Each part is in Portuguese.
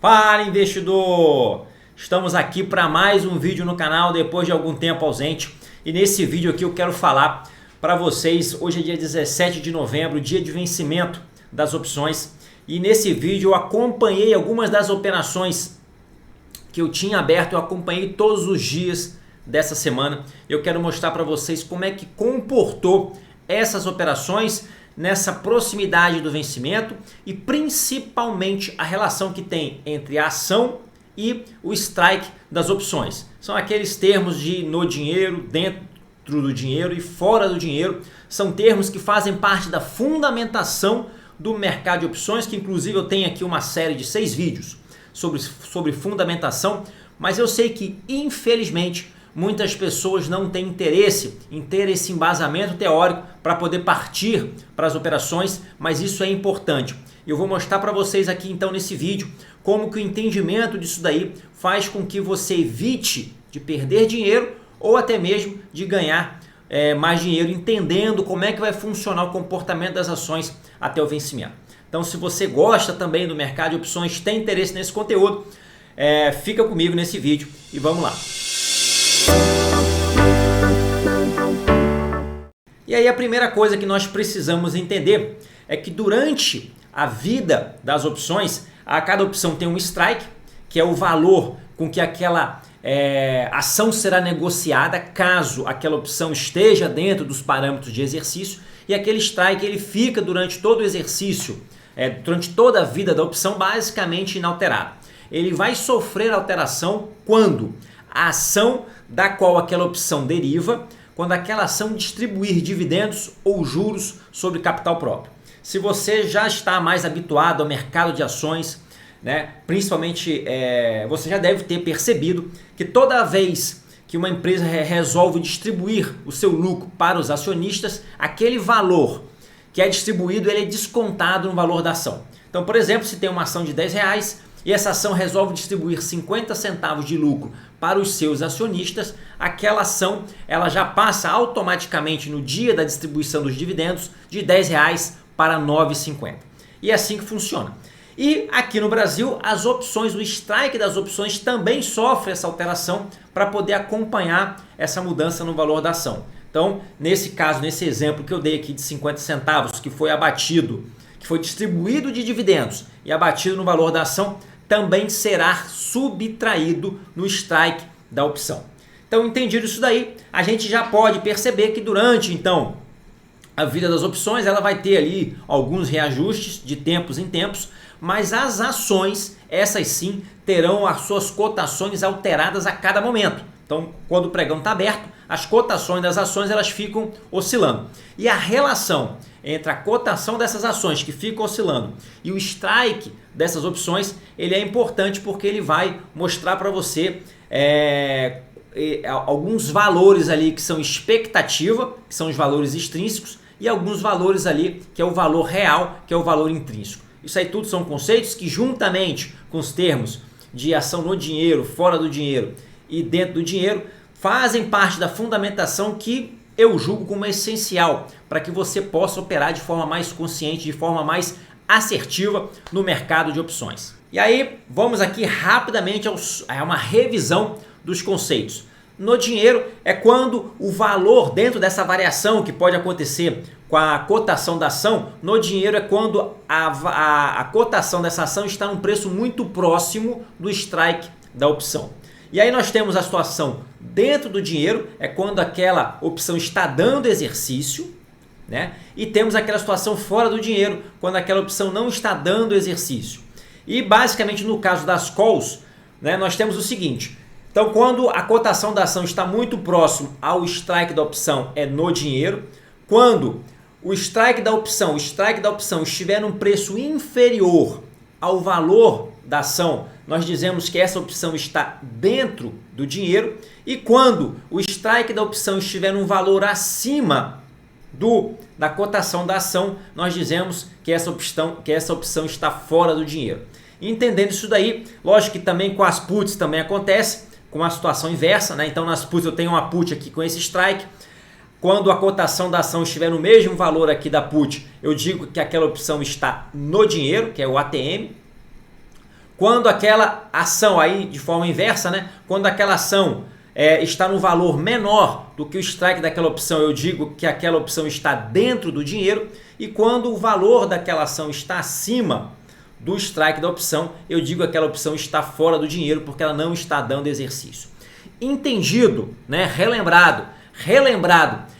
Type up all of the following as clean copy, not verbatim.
Fala, investidor! Estamos aqui para mais um vídeo no canal depois de algum tempo ausente. E nesse vídeo aqui eu quero falar para vocês, hoje é dia 17 de novembro, dia de vencimento das opções. E nesse vídeo eu acompanhei algumas das operações que eu tinha aberto, eu acompanhei todos os dias dessa semana. Eu quero mostrar para vocês como é que comportou essas operações nessa proximidade do vencimento e principalmente a relação que tem entre a ação e o strike das opções. São aqueles termos de no dinheiro, dentro do dinheiro e fora do dinheiro. São termos que fazem parte da fundamentação do mercado de opções, que inclusive eu tenho aqui uma série de 6 vídeos sobre fundamentação, mas eu sei que infelizmente muitas pessoas não têm interesse em ter esse embasamento teórico para poder partir para as operações, mas isso é importante. Eu vou mostrar para vocês aqui então nesse vídeo como que o entendimento disso daí faz com que você evite de perder dinheiro ou até mesmo de ganhar mais dinheiro, entendendo como é que vai funcionar o comportamento das ações até o vencimento. Então, se você gosta também do mercado de opções, tem interesse nesse conteúdo, fica comigo nesse vídeo e vamos lá. E aí a primeira coisa que nós precisamos entender é que durante a vida das opções, cada opção tem um strike, que é o valor com que aquela ação será negociada caso aquela opção esteja dentro dos parâmetros de exercício, e aquele strike ele fica durante todo o exercício, durante toda a vida da opção basicamente inalterado. Ele vai sofrer alteração quando a ação da qual aquela opção deriva, quando aquela ação distribuir dividendos ou juros sobre capital próprio. Se você já está mais habituado ao mercado de ações, principalmente você já deve ter percebido que toda vez que uma empresa resolve distribuir o seu lucro para os acionistas, aquele valor que é distribuído ele é descontado no valor da ação. Então, por exemplo, se tem uma ação de R$10 e essa ação resolve distribuir 50 centavos de lucro para os seus acionistas, aquela ação ela já passa automaticamente no dia da distribuição dos dividendos de R$10 para R$9,50. E é assim que funciona. E aqui no Brasil, as opções, o strike das opções também sofre essa alteração para poder acompanhar essa mudança no valor da ação. Então, nesse caso, nesse exemplo que eu dei aqui de 50 centavos, que foi abatido, que foi distribuído de dividendos e abatido no valor da ação, também será subtraído no strike da opção. Então, entendido isso daí, a gente já pode perceber que durante, então, a vida das opções, ela vai ter ali alguns reajustes de tempos em tempos, mas as ações, essas sim, terão as suas cotações alteradas a cada momento. Então, quando o pregão está aberto, as cotações das ações elas ficam oscilando. E a relação entre a cotação dessas ações que ficam oscilando e o strike dessas opções, ele é importante porque ele vai mostrar para você alguns valores ali que são expectativa, que são os valores extrínsecos, e alguns valores ali que é o valor real, que é o valor intrínseco. Isso aí tudo são conceitos que juntamente com os termos de ação no dinheiro, fora do dinheiro e dentro do dinheiro, fazem parte da fundamentação que eu julgo como essencial para que você possa operar de forma mais consciente, de forma mais assertiva no mercado de opções. E aí, vamos aqui rapidamente a uma revisão dos conceitos. No dinheiro é quando o valor dentro dessa variação que pode acontecer com a cotação da ação, no dinheiro é quando a cotação dessa ação está num preço muito próximo do strike da opção. E aí nós temos a situação dentro do dinheiro, é quando aquela opção está dando exercício, e temos aquela situação fora do dinheiro, quando aquela opção não está dando exercício. E basicamente no caso das calls, nós temos o seguinte: então quando a cotação da ação está muito próximo ao strike da opção é no dinheiro, quando o strike da opção estiver num preço inferior ao valor da ação, nós dizemos que essa opção está dentro do dinheiro, e quando o strike da opção estiver num valor acima da cotação da ação, nós dizemos que essa opção está fora do dinheiro. Entendendo isso daí, lógico que também com as puts também acontece, com a situação inversa, Então nas puts eu tenho uma put aqui com esse strike. Quando a cotação da ação estiver no mesmo valor aqui da put, eu digo que aquela opção está no dinheiro, que é o ATM. quando aquela ação, aí de forma inversa, né? Quando aquela ação está no valor menor do que o strike daquela opção, eu digo que aquela opção está dentro do dinheiro. E quando o valor daquela ação está acima do strike da opção, eu digo que aquela opção está fora do dinheiro porque ela não está dando exercício. Entendido, né? Relembrado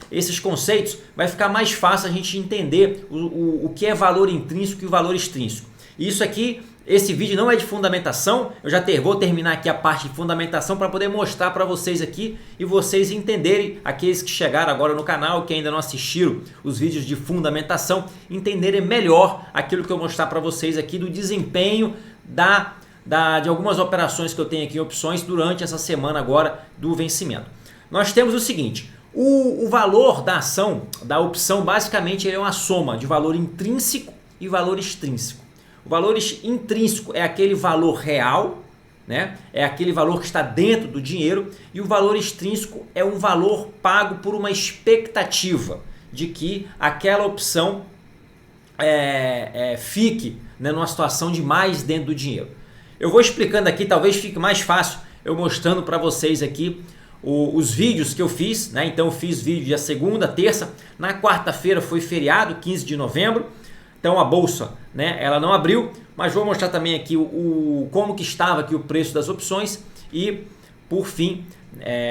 esses conceitos, vai ficar mais fácil a gente entender o que é valor intrínseco e o valor extrínseco. Isso aqui, esse vídeo não é de fundamentação, eu já vou terminar aqui a parte de fundamentação para poder mostrar para vocês aqui e vocês entenderem, aqueles que chegaram agora no canal, que ainda não assistiram os vídeos de fundamentação, entenderem melhor aquilo que eu mostrar para vocês aqui do desempenho de algumas operações que eu tenho aqui em opções durante essa semana agora do vencimento. Nós temos o seguinte, o valor da ação, da opção, basicamente ele é uma soma de valor intrínseco e valor extrínseco. O valor intrínseco é aquele valor real, né? É aquele valor que está dentro do dinheiro, e o valor extrínseco é um valor pago por uma expectativa de que aquela opção fique, né, numa situação de mais dentro do dinheiro. Eu vou explicando aqui, talvez fique mais fácil eu mostrando para vocês aqui os vídeos que eu fiz, né? Então eu fiz vídeo dia segunda, terça, na quarta-feira foi feriado, 15 de novembro, então a bolsa, né, ela não abriu, mas vou mostrar também aqui como que estava aqui o preço das opções e por fim,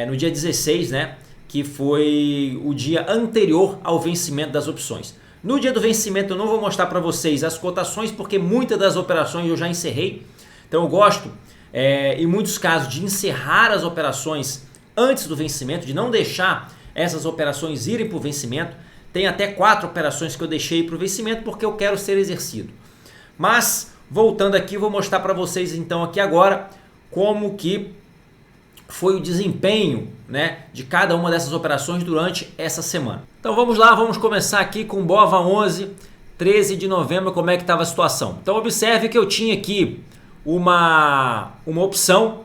no dia 16, né, que foi o dia anterior ao vencimento das opções. No dia do vencimento eu não vou mostrar para vocês as cotações porque muitas das operações eu já encerrei, então eu gosto em muitos casos de encerrar as operações antes do vencimento, de não deixar essas operações irem para o vencimento. Tem até 4 operações que eu deixei para o vencimento porque eu quero ser exercido. Mas voltando aqui, vou mostrar para vocês então aqui agora como que foi o desempenho, né, de cada uma dessas operações durante essa semana. Então vamos lá, vamos começar aqui com BOVA 11, 13 de novembro, como é que estava a situação. Então observe que eu tinha aqui uma opção,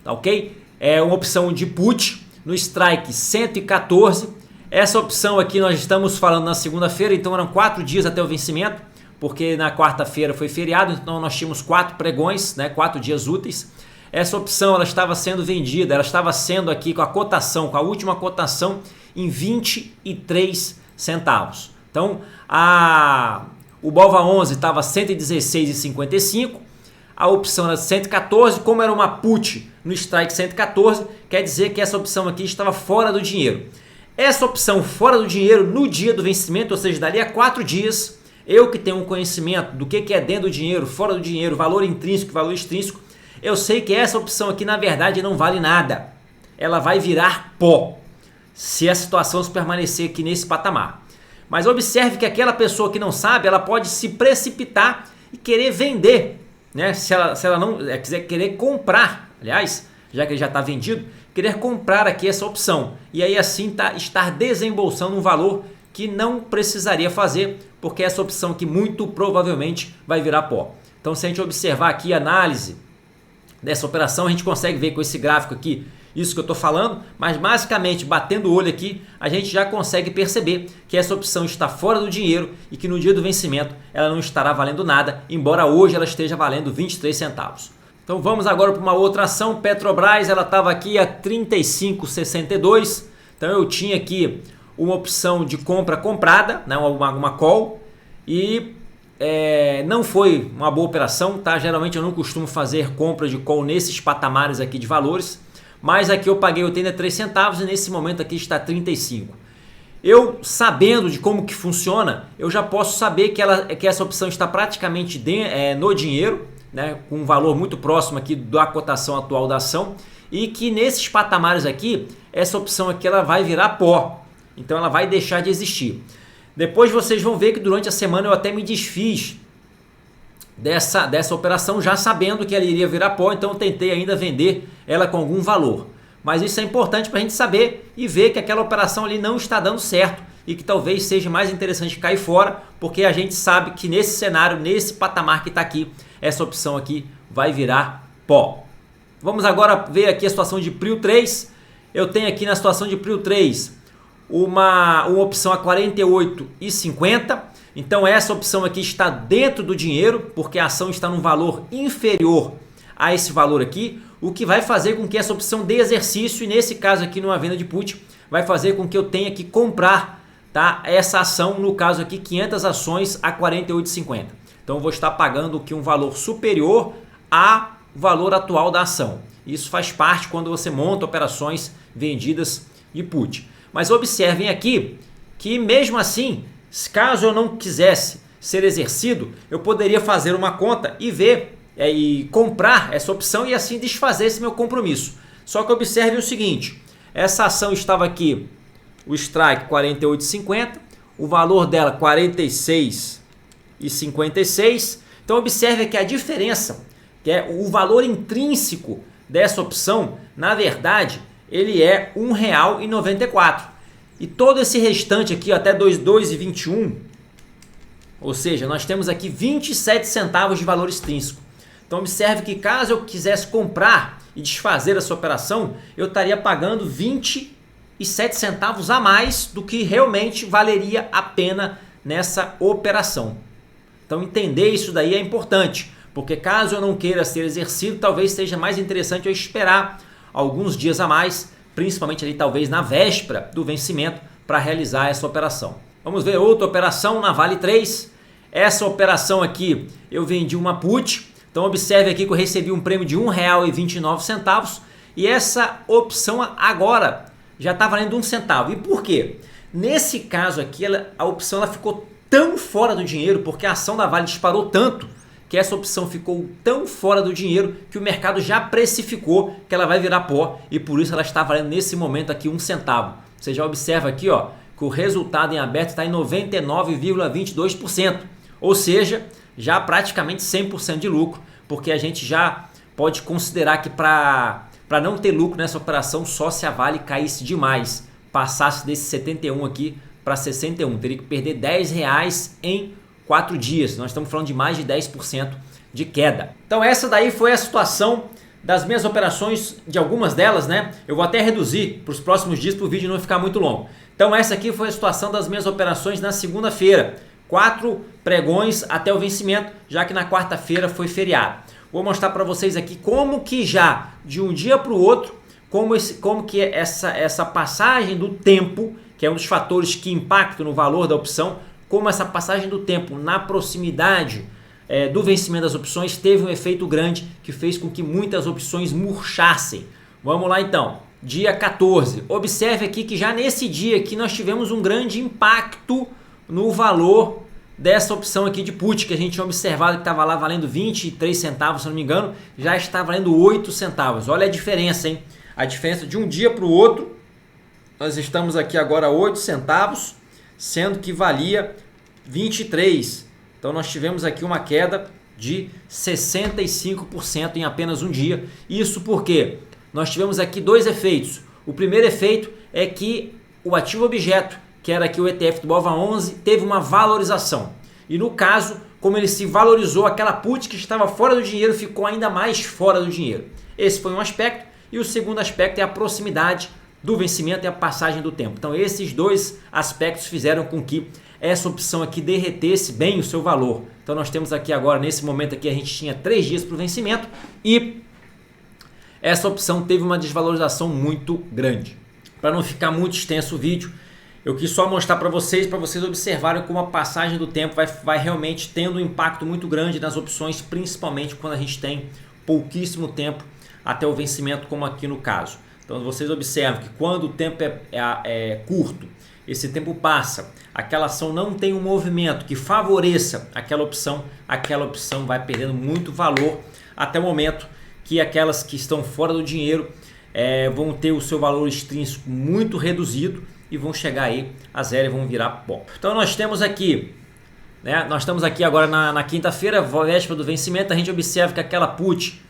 tá ok? É uma opção de put no strike 114. Essa opção aqui nós estamos falando na segunda-feira, então eram 4 dias até o vencimento, porque na quarta-feira foi feriado, então nós tínhamos 4 pregões, né, 4 dias úteis. Essa opção ela estava sendo vendida, ela estava sendo aqui com a cotação, com a última cotação em 23 centavos. Então o BOVA 11 estava 116,55. A opção era 114, como era uma put no strike 114, quer dizer que essa opção aqui estava fora do dinheiro. Essa opção fora do dinheiro no dia do vencimento, ou seja, dali a 4 dias, eu que tenho um conhecimento do que é dentro do dinheiro, fora do dinheiro, valor intrínseco e valor extrínseco, eu sei que essa opção aqui na verdade não vale nada. Ela vai virar pó, se a situação se permanecer aqui nesse patamar. Mas observe que aquela pessoa que não sabe, ela pode se precipitar e querer vender, né? Se ela não quiser querer comprar, aliás, já que ele já está vendido, querer comprar aqui essa opção e aí assim estar desembolsando um valor que não precisaria fazer, porque essa opção aqui muito provavelmente vai virar pó. Então se a gente observar aqui a análise dessa operação, a gente consegue ver com esse gráfico aqui isso que eu estou falando, mas basicamente batendo o olho aqui, a gente já consegue perceber que essa opção está fora do dinheiro e que no dia do vencimento ela não estará valendo nada, embora hoje ela esteja valendo 23 centavos. Então vamos agora para uma outra ação, Petrobras, ela estava aqui a 35,62, então eu tinha aqui uma opção de compra comprada, né, uma call, e não foi uma boa operação, tá? Geralmente eu não costumo fazer compra de call nesses patamares aqui de valores, mas aqui eu paguei 83 centavos e nesse momento aqui está 35. Eu sabendo de como que funciona, eu já posso saber que essa opção está praticamente no dinheiro, né, com um valor muito próximo aqui da cotação atual da ação, e que nesses patamares aqui, essa opção aqui ela vai virar pó, então ela vai deixar de existir. Depois vocês vão ver que durante a semana eu até me desfiz dessa operação já sabendo que ela iria virar pó, então eu tentei ainda vender ela com algum valor. Mas isso é importante para a gente saber e ver que aquela operação ali não está dando certo e que talvez seja mais interessante cair fora, porque a gente sabe que nesse cenário, nesse patamar que está aqui, essa opção aqui vai virar pó. Vamos agora ver aqui a situação de Prio 3. Eu tenho aqui na situação de Prio 3 uma opção a 48,50. Então essa opção aqui está dentro do dinheiro, porque a ação está num valor inferior a esse valor aqui, o que vai fazer com que essa opção dê exercício, e nesse caso aqui numa venda de put, vai fazer com que eu tenha que comprar, tá, essa ação, no caso aqui 500 ações a R$ 48,50. Então eu vou estar pagando aqui um valor superior ao valor atual da ação. Isso faz parte quando você monta operações vendidas de put. Mas observem aqui que mesmo assim, caso eu não quisesse ser exercido, eu poderia fazer uma conta e ver e comprar essa opção e assim desfazer esse meu compromisso. Só que observe o seguinte, essa ação estava aqui, o strike 48,50, o valor dela 46,56. Então observe que a diferença, que é o valor intrínseco dessa opção, na verdade, ele é R$ 1,94. E todo esse restante aqui até 2,21, ou seja, nós temos aqui 27 centavos de valor extrínseco. Então observe que caso eu quisesse comprar e desfazer essa operação, eu estaria pagando 27 centavos a mais do que realmente valeria a pena nessa operação. Então entender isso daí é importante, porque caso eu não queira ser exercido, talvez seja mais interessante eu esperar alguns dias a mais, principalmente ali talvez na véspera do vencimento, para realizar essa operação. Vamos ver outra operação na Vale 3. Essa operação aqui eu vendi uma put, então observe aqui que eu recebi um prêmio de R$ 1,29 e essa opção agora já está valendo 1 centavo. E por quê? Nesse caso aqui a opção ficou tão fora do dinheiro, porque a ação da Vale disparou tanto, que essa opção ficou tão fora do dinheiro que o mercado já precificou que ela vai virar pó e por isso ela está valendo nesse momento aqui 1 centavo. Você já observa aqui, ó, que o resultado em aberto está em 99,22%, ou seja, já praticamente 100% de lucro, porque a gente já pode considerar que para não ter lucro nessa operação só se a Vale caísse demais, passasse desse 71 aqui para 61, teria que perder R$10 em 4 dias. Nós estamos falando de mais de 10% de queda. Então essa daí foi a situação das minhas operações, de algumas delas, né? Eu vou até reduzir para os próximos dias para o vídeo não ficar muito longo. Então essa aqui foi a situação das minhas operações na segunda-feira. 4 pregões até o vencimento, já que na quarta-feira foi feriado. Vou mostrar para vocês aqui como que já de um dia para o outro, como que essa passagem do tempo, que é um dos fatores que impactam no valor da opção, como essa passagem do tempo na proximidade do vencimento das opções teve um efeito grande que fez com que muitas opções murchassem. Vamos lá então, dia 14. Observe aqui que já nesse dia aqui nós tivemos um grande impacto no valor dessa opção aqui de put, que a gente tinha observado que estava lá valendo 23 centavos, se não me engano, já está valendo 8 centavos. Olha a diferença, hein? A diferença de um dia para o outro, nós estamos aqui agora a 8 centavos, sendo que valia 23. Então nós tivemos aqui uma queda de 65% em apenas um dia. Isso porque nós tivemos aqui dois efeitos. O primeiro efeito é que o ativo objeto, que era aqui o ETF do BOVA11, teve uma valorização. E no caso, como ele se valorizou, aquela put que estava fora do dinheiro ficou ainda mais fora do dinheiro. Esse foi um aspecto. E o segundo aspecto é a proximidade do vencimento e a passagem do tempo. Então esses dois aspectos fizeram com que essa opção aqui derretesse bem o seu valor. Então nós temos aqui agora, nesse momento aqui, a gente tinha 3 dias para o vencimento e essa opção teve uma desvalorização muito grande. Para não ficar muito extenso o vídeo, eu quis só mostrar para vocês observarem como a passagem do tempo vai realmente tendo um impacto muito grande nas opções, principalmente quando a gente tem pouquíssimo tempo até o vencimento, como aqui no caso. Então vocês observam que quando o tempo é curto, esse tempo passa, aquela ação não tem um movimento que favoreça aquela opção vai perdendo muito valor até o momento que aquelas que estão fora do dinheiro vão ter o seu valor extrínseco muito reduzido e vão chegar aí a zero e vão virar pó. Então nós temos aqui, né, nós estamos aqui agora na quinta-feira, véspera do vencimento, a gente observa que aquela put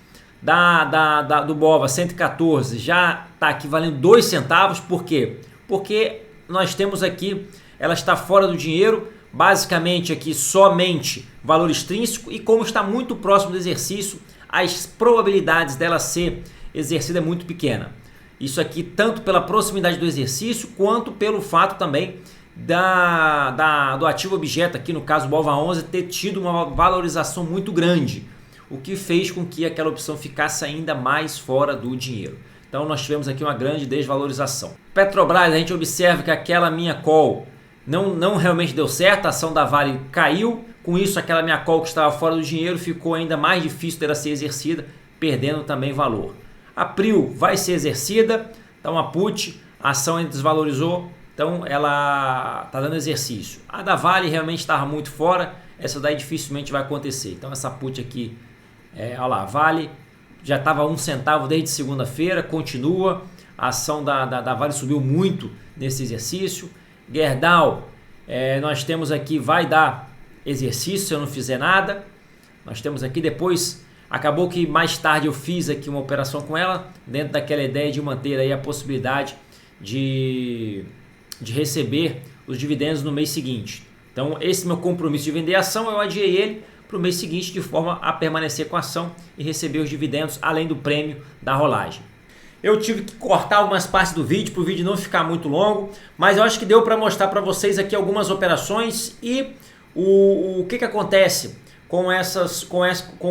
do BOVA 114 já está aqui valendo 2 centavos. Por quê? Porque nós temos aqui, ela está fora do dinheiro, basicamente aqui somente valor extrínseco, e como está muito próximo do exercício, as probabilidades dela ser exercida é muito pequena. Isso aqui tanto pela proximidade do exercício, quanto pelo fato também do ativo objeto, aqui no caso o BOVA11, ter tido uma valorização muito grande. o que fez com que aquela opção ficasse ainda mais fora do dinheiro. Então nós tivemos aqui uma grande desvalorização. Petrobras, a gente observa que aquela minha call não realmente deu certo, a ação da Vale caiu, com isso aquela minha call que estava fora do dinheiro ficou ainda mais difícil dela ser exercida, perdendo também valor. A PRIO vai ser exercida, então a put, a ação ainda desvalorizou, então ela está dando exercício. A da Vale realmente estava muito fora, essa daí dificilmente vai acontecer. Então essa put aqui, olha lá, Vale já estava 1 centavo desde segunda-feira, continua, a ação da Vale subiu muito nesse exercício. Gerdau, nós temos aqui, vai dar exercício se eu não fizer nada. Nós temos aqui depois, acabou que mais tarde eu fiz aqui uma operação com ela, dentro daquela ideia de manter aí a possibilidade de receber os dividendos no mês seguinte. Então esse meu compromisso de vender a ação, eu adiei ele para o mês seguinte de forma a permanecer com a ação e receber os dividendos além do prêmio da rolagem. Eu tive que cortar algumas partes do vídeo para o vídeo não ficar muito longo, mas eu acho que deu para mostrar para vocês aqui algumas operações e o que acontece com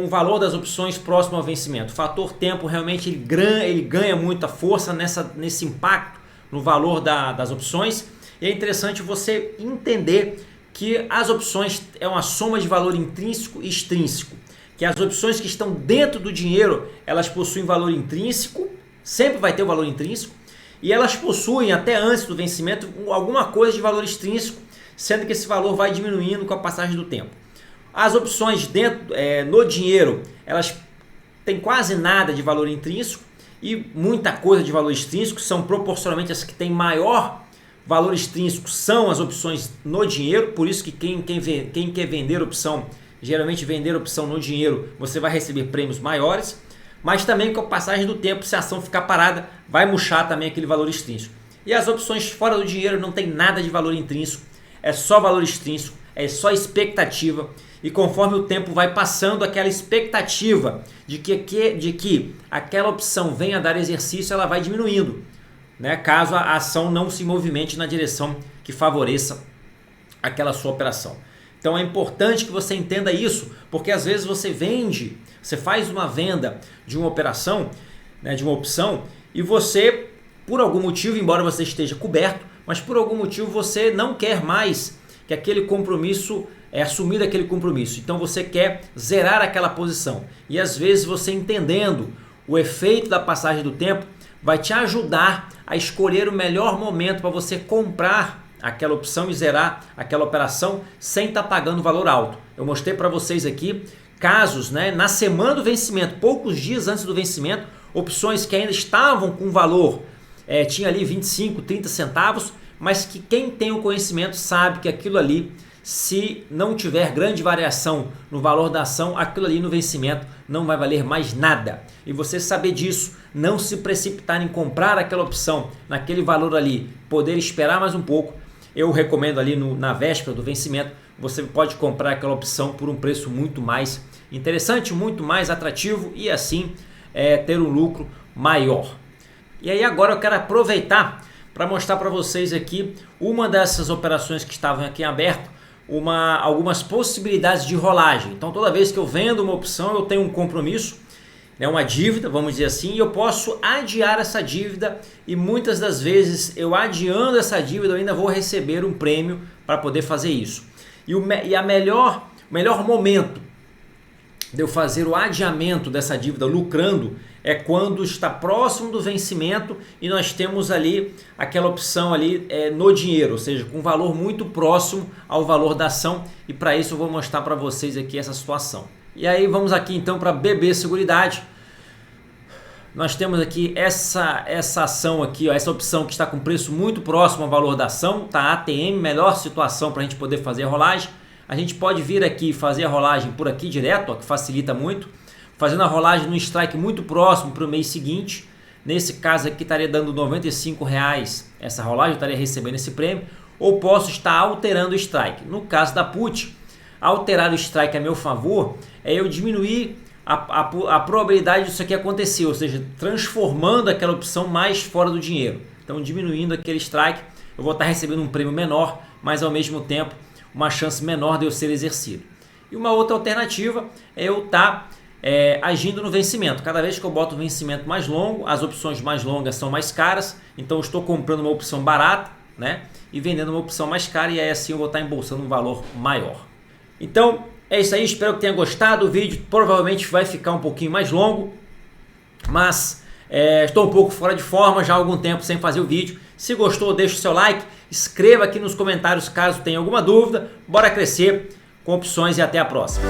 o valor das opções próximo ao vencimento. O fator tempo realmente ele ganha muita força nesse impacto no valor das opções, e é interessante você entender que as opções é uma soma de valor intrínseco e extrínseco, que as opções que estão dentro do dinheiro, elas possuem valor intrínseco, sempre vai ter o valor intrínseco, e elas possuem até antes do vencimento alguma coisa de valor extrínseco, sendo que esse valor vai diminuindo com a passagem do tempo. As opções no dinheiro, elas têm quase nada de valor intrínseco e muita coisa de valor extrínseco, são proporcionalmente as que têm maior valor extrínseco são as opções no dinheiro, por isso que quem quer vender opção, geralmente vender opção no dinheiro, você vai receber prêmios maiores, mas também com a passagem do tempo, se a ação ficar parada, vai murchar também aquele valor extrínseco. E as opções fora do dinheiro não tem nada de valor intrínseco, é só valor extrínseco, é só expectativa, e conforme o tempo vai passando, aquela expectativa de que aquela opção venha a dar exercício, ela vai diminuindo, né? Caso a ação não se movimente na direção que favoreça aquela sua operação. Então é importante que você entenda isso, porque às vezes você faz uma venda de uma operação, né, de uma opção, e você, por algum motivo, embora você esteja coberto, mas por algum motivo você não quer mais que aquele compromisso, assumir aquele compromisso. Então você quer zerar aquela posição. E às vezes você entendendo o efeito da passagem do tempo, vai te ajudar a escolher o melhor momento para você comprar aquela opção e zerar aquela operação sem estar pagando valor alto. Eu mostrei para vocês aqui casos, né, na semana do vencimento, poucos dias antes do vencimento, opções que ainda estavam com valor, tinha ali 25, 30 centavos, mas que quem tem o conhecimento sabe que aquilo ali, se não tiver grande variação no valor da ação, aquilo ali no vencimento não vai valer mais nada. E você saber disso, não se precipitar em comprar aquela opção naquele valor ali, poder esperar mais um pouco, eu recomendo ali na véspera do vencimento, você pode comprar aquela opção por um preço muito mais interessante, muito mais atrativo e assim ter um lucro maior. E aí agora eu quero aproveitar para mostrar para vocês aqui uma dessas operações que estavam aqui em aberto, algumas possibilidades de rolagem. Então toda vez que eu vendo uma opção eu tenho um compromisso, uma dívida, vamos dizer assim, e eu posso adiar essa dívida e muitas das vezes eu adiando essa dívida eu ainda vou receber um prêmio para poder fazer isso. E o melhor momento de eu fazer o adiamento dessa dívida lucrando é quando está próximo do vencimento e nós temos ali aquela opção ali no dinheiro, ou seja, com valor muito próximo ao valor da ação, e para isso eu vou mostrar para vocês aqui essa situação. E aí vamos aqui então para BB Seguridade. Nós temos aqui essa ação aqui, ó, essa opção que está com preço muito próximo ao valor da ação, tá? ATM, melhor situação para a gente poder fazer a rolagem. A gente pode vir aqui e fazer a rolagem por aqui direto, ó, que facilita muito, fazendo a rolagem no strike muito próximo para o mês seguinte. Nesse caso aqui estaria dando R$ 95,00 essa rolagem, eu estaria recebendo esse prêmio, ou posso estar alterando o strike. No caso da put, alterar o strike a meu favor é eu diminuir a probabilidade disso aqui acontecer, ou seja, transformando aquela opção mais fora do dinheiro. Então diminuindo aquele strike, eu vou estar recebendo um prêmio menor, mas ao mesmo tempo uma chance menor de eu ser exercido. E uma outra alternativa é eu estar agindo no vencimento. Cada vez que eu boto um vencimento mais longo, as opções mais longas são mais caras, então eu estou comprando uma opção barata, né, e vendendo uma opção mais cara, e aí assim eu vou estar embolsando um valor maior. Então é isso aí, espero que tenha gostado. O vídeo provavelmente vai ficar um pouquinho mais longo, mas estou um pouco fora de forma, já há algum tempo sem fazer o vídeo. Se gostou, deixa o seu like, escreva aqui nos comentários caso tenha alguma dúvida. Bora crescer com opções e até a próxima.